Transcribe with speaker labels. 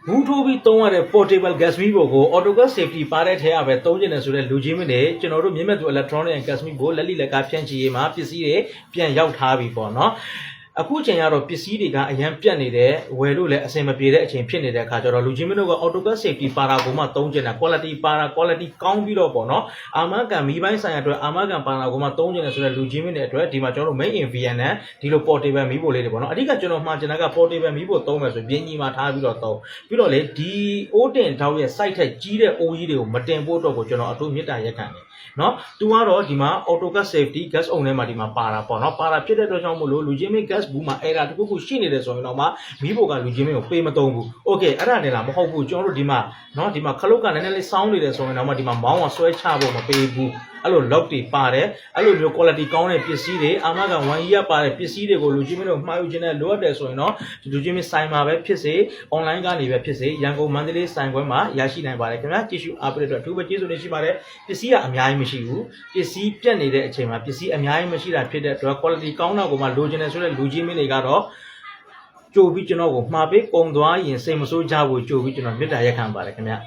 Speaker 1: ဘူးထိုးပြီးသုံးရတဲ့ portable gas မီးကို AutoGas Safety ပါတဲ့ထဲအပဲသုံးကျင်တယ်ဆိုတဲ့လူချင်းမင်းတွေကျွန်တော်တို့မြင့်မြတ်သူ electronic and gas မီးကိုလက်လိလက်ကဖြန့်ချီရေးမှာပစ္စည်းတွေပြန်ရောက်ထားပြီပေါ့နော်အခုချိန်ကတော့ပစ္စည်းတွေကအရန်ပြတ်နေတယ်ဝယ်လို့လည်းအဆင်မပြေတဲ့အချိန်ဖြစ်နေတဲ့အခါကျတော့လူချင်းမင်းတို့က AutoGas Safety ပါတာကိုမှသုံးကျင်တာ quality ပါတာ quality ကောင်းပြီးတော့ပေါ့နော်အာမခံမီးပိုင်းဆိုင်ရာအတွက်အာမခံပါတာကိုမှသုံးကျင်တယ်ဆိုတဲ့လူချင်းမင်းတွေအတွက်ဒီမှာကျွန်တော်တို့ main in VN ဒီလို portable မီးဖို့လေးတွေပေါ့နော်အဓိကကျွန်တော်မှာကျင်တာက portable မီးဖို့သုံးမယ်ဆိုပြင်းကြီးမှာထားပြီးတော့သုံးပြီးတော့လေဒီအိုးတင်ထောက်ရဲ့ site ထက်ကြီးတဲ့အိုးကြီးတွေကိုမတင်ဖို့တော့ကိုကျွန်တော်အထူးမြစ်တာရက်ခံတယ်နော်သူကတော့ဒီမှာ AutoGas Safety gas on ထဲမှာဒီမှာပါတာပေါ့နော်ပါတာဖြစ်တဲ့အတွက်ကြောင့်မို့လို့လူချင်းမင်း gas ဘူးမှာ error တခုခုရှိနေတယ်ဆိုရင်တော့မှမီးဖို့ကလူချင်းမင်းကိုပေးမသုံးဘူး okay အဲ့ဒါနဲ့လားမဟုတ်ဘူးကျွန်တော်တို့ဒီမှာနော်ဒီမှာခလုတ်ကနည်းနည်းလေးစောင်းနေတယ်ဆိုရင်တော့မှဒီမှာမောင်းကဆွဲချဖို့မပေးဘူးအဲ့လို lock တွေပါတယ်အဲ့လိုမျိုး quality ကောင်းတဲ့ပစ္စည်းတွေအာမခံ1 year ပါတဲ့ပစ္စည်းတွေကိုလူချင်းမင်းတို့မှာယူခြင်းနဲ့လိုအပ်တယ်ဆိုရင်တော့လူချင်းမင်းဆိုင်မှာပဲဖြစ်စေ online ကနေပဲဖြစ်စေရန်ကုန်မန္တလေးဆိုင်ခွဲမှာရရှိနိုင်ပါတယ်ခင်ဗျာကြည့်ရှုအားပေးတဲ့အတွက်အထူးပဲကျေးဇူးတင်ရှိပါတယ်ပစ္စည်းကအများကြီးမရှိဘူးပစ္စည်းပြတ်နေတဲ့အချိန်မှာပစ္စည်းအများကြီးမရှိတာဖြစ်တဲ့အတွက် quality ကောင်းတာကိုမှလိုချင်တယ်ဆိုတဲ့လူချင်းမင်းတွေကတော့ကြိုပြီးကျွန်တော်ကိုမှာပေးပုံသွားရင်စိတ်မဆိုးကြဘူးကြိုပြီးကျွန်တော်မြစ်တာရက်ခံပါတယ်ခင်ဗျာ